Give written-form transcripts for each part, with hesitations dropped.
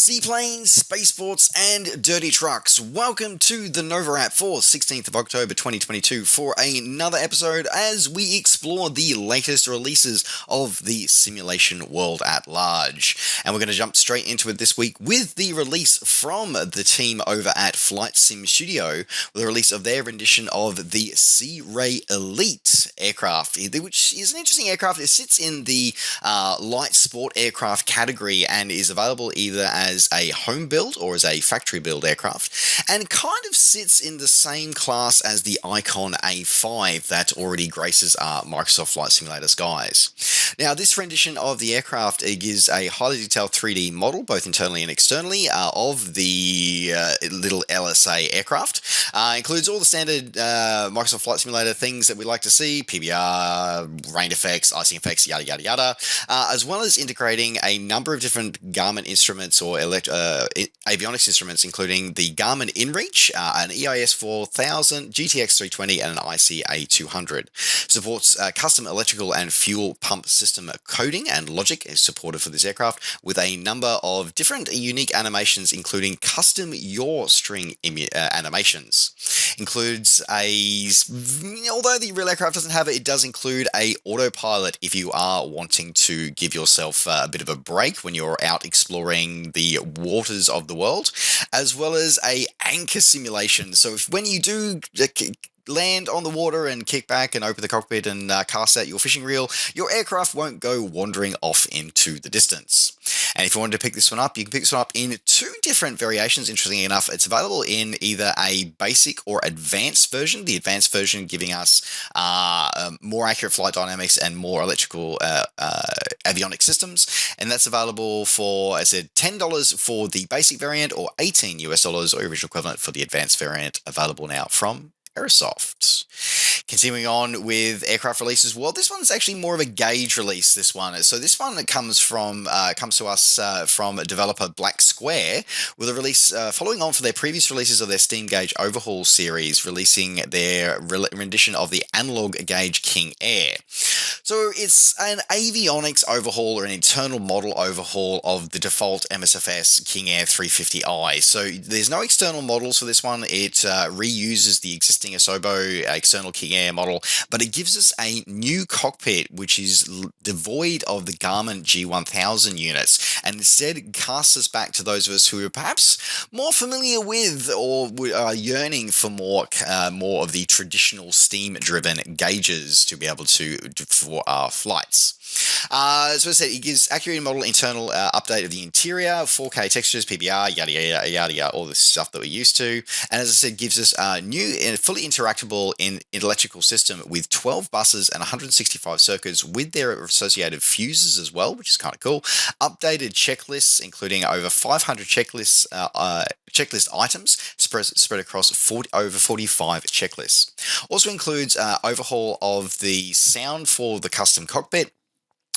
Seaplanes, Spaceports, and dirty trucks. Welcome to the NovaWrap for 16th of October 2022 for another episode as we explore the latest releases of the simulation world at large. And we're going to jump straight into it this week with the release from the team over at Flight Sim Studio, with the release of their rendition of the SeaRey Elite aircraft, which is an interesting aircraft. It sits in the light sport aircraft category and is available either as a home build or as a factory build aircraft, and kind of sits in the same class as the Icon A5 that already graces our Microsoft Flight Simulator skies. Now, this rendition of the aircraft gives a highly detailed 3D model, both internally and externally, of the little LSA aircraft. Includes all the standard Microsoft Flight Simulator things that we like to see: PBR, rain effects, icing effects, yada yada yada, as well as integrating a number of different Garmin instruments or avionics instruments, including the Garmin InReach, an EIS 4000, GTX 320, and an ICA 200. Supports custom electrical and fuel pump system coding and logic is supported for this aircraft, with a number of different unique animations, including custom yaw string animations. Includes although the real aircraft doesn't have it, it does include a autopilot if you are wanting to give yourself a bit of a break when you're out exploring the waters of the world, as well as a anchor simulation. So when you do land on the water and kick back and open the cockpit and cast out your fishing reel, your aircraft won't go wandering off into the distance. And if you wanted to pick this one up, you can pick this one up in two different variations. Interestingly enough, it's available in either a basic or advanced version. The advanced version giving us more accurate flight dynamics and more electrical avionic systems. And that's available for, as I said, $10 for the basic variant, or $18 or original equivalent for the advanced variant, available now from Airsoft. Continuing on with aircraft releases, well, this one's actually more of a gauge release. This one, so this one comes to us from developer Black Square, with a release following on for their previous releases of their Steam Gauge Overhaul series, releasing their rendition of the Analog Gauge King Air. So it's an avionics overhaul, or an internal model overhaul of the default MSFS King Air 350i. So there's no external models for this one. It reuses the existing Asobo external King Air model, but it gives us a new cockpit which is devoid of the Garmin G1000 units, and instead casts us back to those of us who are perhaps more familiar with, or are yearning for more of the traditional steam-driven gauges to be able to for our flights. So as I said, it gives accurate model internal update of the interior, 4K textures, PBR, yada yada yada yada, all this stuff that we're used to. And as I said, gives us a new and fully interactable electrical system with 12 buses and 165 circuits with their associated fuses as well, which is kind of cool. Updated checklists, including over 500 checklist items spread across over 45 checklists. Also includes overhaul of the sound for the custom cockpit.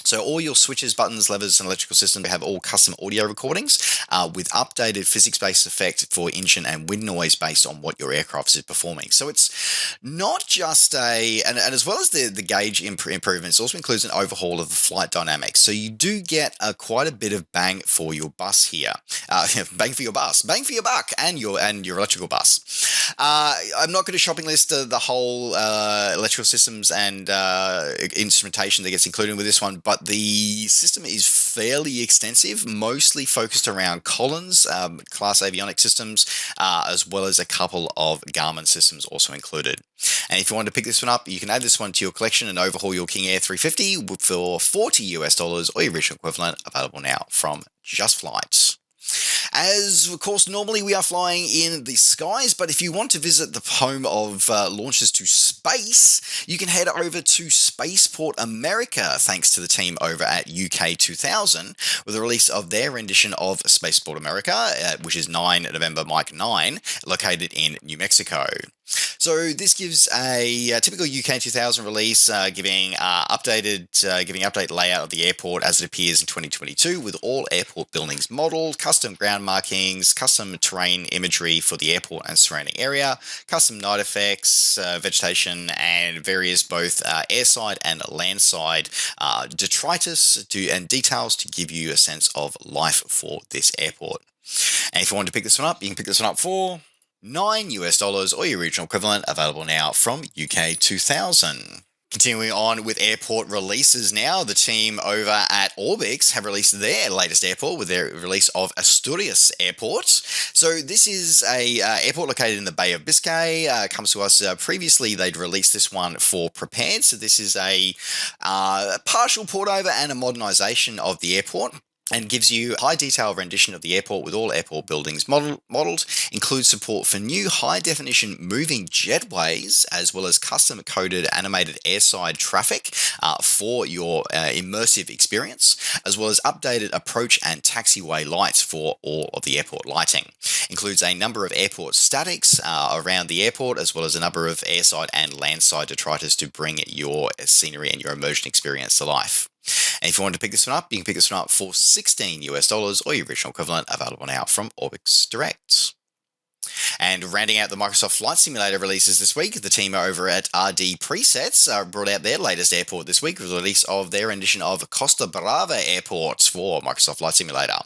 So all your switches, buttons, levers, and electrical system have all custom audio recordings with updated physics-based effect for engine and wind noise based on what your aircraft is performing. So it's not just and as well as the gauge improvements, also includes an overhaul of the flight dynamics. So you do get quite a bit of bang for your bus here. Bang for your bus, bang for your buck, and your electrical bus. I'm not going to shopping list the whole electrical systems and instrumentation that gets included with this one, but the system is fairly extensive, mostly focused around Collins class avionics systems, as well as a couple of Garmin systems also included. And if you want to pick this one up, you can add this one to your collection and overhaul your King Air 350 for $40 or your original equivalent, available now from Just Flight. As, of course, normally we are flying in the skies, but if you want to visit the home of launches to space, you can head over to Spaceport America, thanks to the team over at UK 2000, with the release of their rendition of Spaceport America, which is 9 November Mike 9, located in New Mexico. So this gives a typical UK 2000 release, giving update layout of the airport as it appears in 2022, with all airport buildings modeled, custom ground markings, custom terrain imagery for the airport and surrounding area, custom night effects, vegetation, and various both airside and landside detritus and details to give you a sense of life for this airport. And if you want to pick this one up, you can pick this one up for $9 or your regional equivalent, available now from UK 2000. Continuing on with airport releases now, the team over at Orbix have released their latest airport with their release of Asturias Airport. So this is a airport located in the Bay of Biscay. Comes to us previously. They'd released this one for Prepared. So this is a partial port over and a modernisation of the airport, and gives you high detail rendition of the airport with all airport buildings modelled, includes support for new high definition moving jetways, as well as custom coded animated airside traffic for your immersive experience, as well as updated approach and taxiway lights for all of the airport lighting. Includes a number of airport statics around the airport, as well as a number of airside and landside detritus to bring your scenery and your immersion experience to life. And if you want to pick this one up, you can pick this one up for $16 or your original equivalent, available now from Orbix Direct. And rounding out the Microsoft Flight Simulator releases this week, the team over at RD Presets brought out their latest airport this week with the release of their edition of Costa Brava Airport for Microsoft Flight Simulator.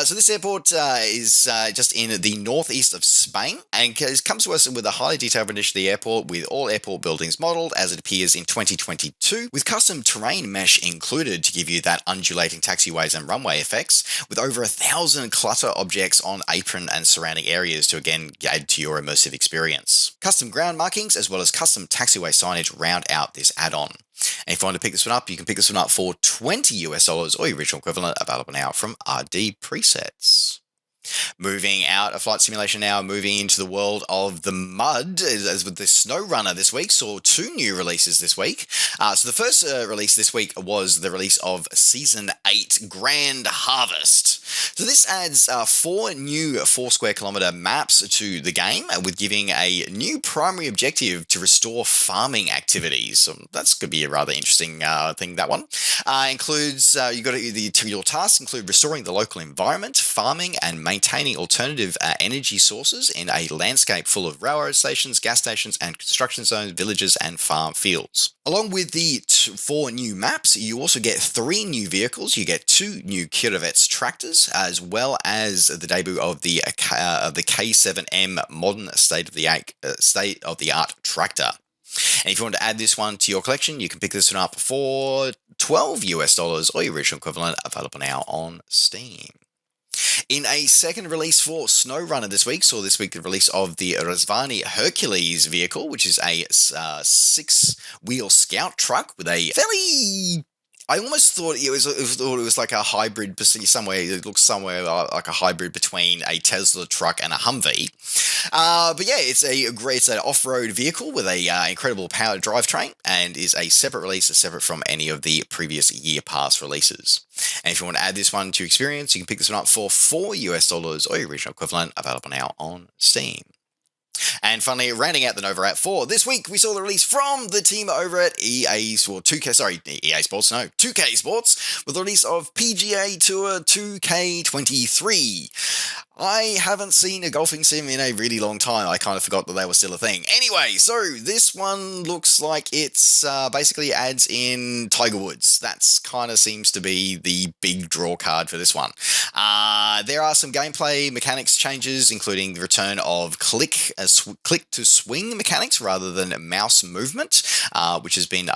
So this airport is just in the northeast of Spain, and comes to us with a highly detailed rendition of the airport with all airport buildings modelled as it appears in 2022, with custom terrain mesh included to give you that undulating taxiways and runway effects, with over 1,000 clutter objects on apron and surrounding areas to again add to your immersive experience. Custom ground markings as well as custom taxiway signage round out this add-on. And if you want to pick this one up, you can pick this one up for $20 or your original equivalent, available now from RD Presets. Moving out of flight simulation now, moving into the world of the mud, as with the SnowRunner this week, saw two new releases this week. So the first release this week was the release of Season 8 Grand Harvest. So this adds 4 new 4 square kilometre maps to the game, with giving a new primary objective to restore farming activities. So that's going to be a rather interesting thing, that one. Includes, you've got your tasks include restoring the local environment, farming and maintaining alternative energy sources in a landscape full of railroad stations, gas stations, and construction zones, villages, and farm fields. Along with the 4 new maps, you also get 3 new vehicles. You get 2 new Kirovets tractors, as well as the debut of the K7M modern state-of-the-art tractor. And if you want to add this one to your collection, you can pick this one up for $12 or your original equivalent, available now on Steam. In a second release for SnowRunner this week, saw this week the release of the Razvani Hercules vehicle, which is a 6-wheel scout truck with a fairly... I almost thought it was like a hybrid, it looks somewhere like a hybrid between a Tesla truck and a Humvee. But yeah, it's an off-road vehicle with a incredible powered drivetrain, and is a separate release, separate from any of the previous year pass releases. And if you want to add this one to your experience, you can pick this one up for $4 or your original equivalent, available now on Steam. And finally, rounding out the NovaWrap for this week, we saw the release from the team over at EA Sports, with the release of PGA Tour 2K23. I haven't seen a golfing sim in a really long time. I kind of forgot that they were still a thing. Anyway, so this one looks like it's basically adds in Tiger Woods. That's kind of seems to be the big draw card for this one. There are some gameplay mechanics changes, including the return of click to swing mechanics rather than mouse movement, which has been,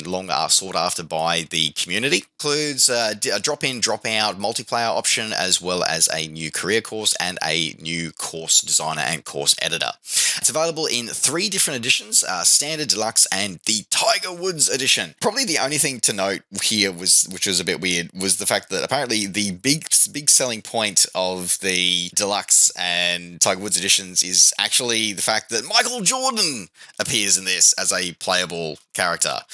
long sought after by the community. Includes a drop-in, drop-out multiplayer option, as well as a new career course and a new course designer and course editor. It's available in 3 different editions, Standard, Deluxe, and the Tiger Woods edition. Probably the only thing to note here which was a bit weird, was the fact that apparently the big selling point of the Deluxe and Tiger Woods editions is actually the fact that Michael Jordan appears in this as a playable character.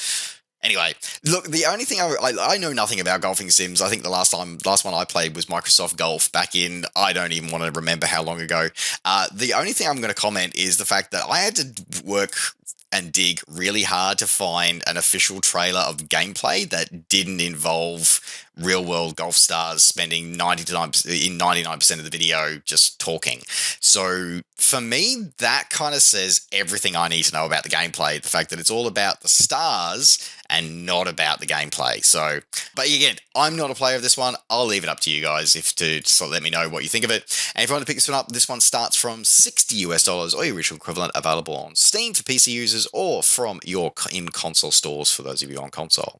Anyway, look, the only thing I know nothing about golfing sims. I think the last one I played was Microsoft Golf back in, I don't even want to remember how long ago. The only thing I'm going to comment is the fact that I had to work and dig really hard to find an official trailer of gameplay that didn't involve real-world golf stars spending 99% of the video just talking. So for me, that kind of says everything I need to know about the gameplay. The fact that it's all about the stars and not about the gameplay. So, but again, I'm not a player of this one. I'll leave it up to you guys to let me know what you think of it. And if you want to pick this one up, this one starts from $60 or your original equivalent, available on Steam for PC users or from your in-console stores for those of you on console.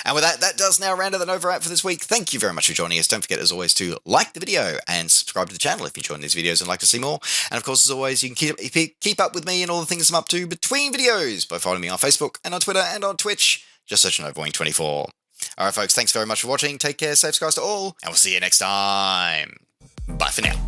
And with that, that does now round out the NovaWrap for this week. Thank you very much for joining us. Don't forget, as always, to like the video and subscribe to the channel if you're enjoying these videos and like to see more. And of course, as always, you can keep up with me and all the things I'm up to between videos by following me on Facebook and on Twitter and on Twitch. Just search NovaWing24. All right, folks, thanks very much for watching. Take care, safe skies to all, and we'll see you next time. Bye for now.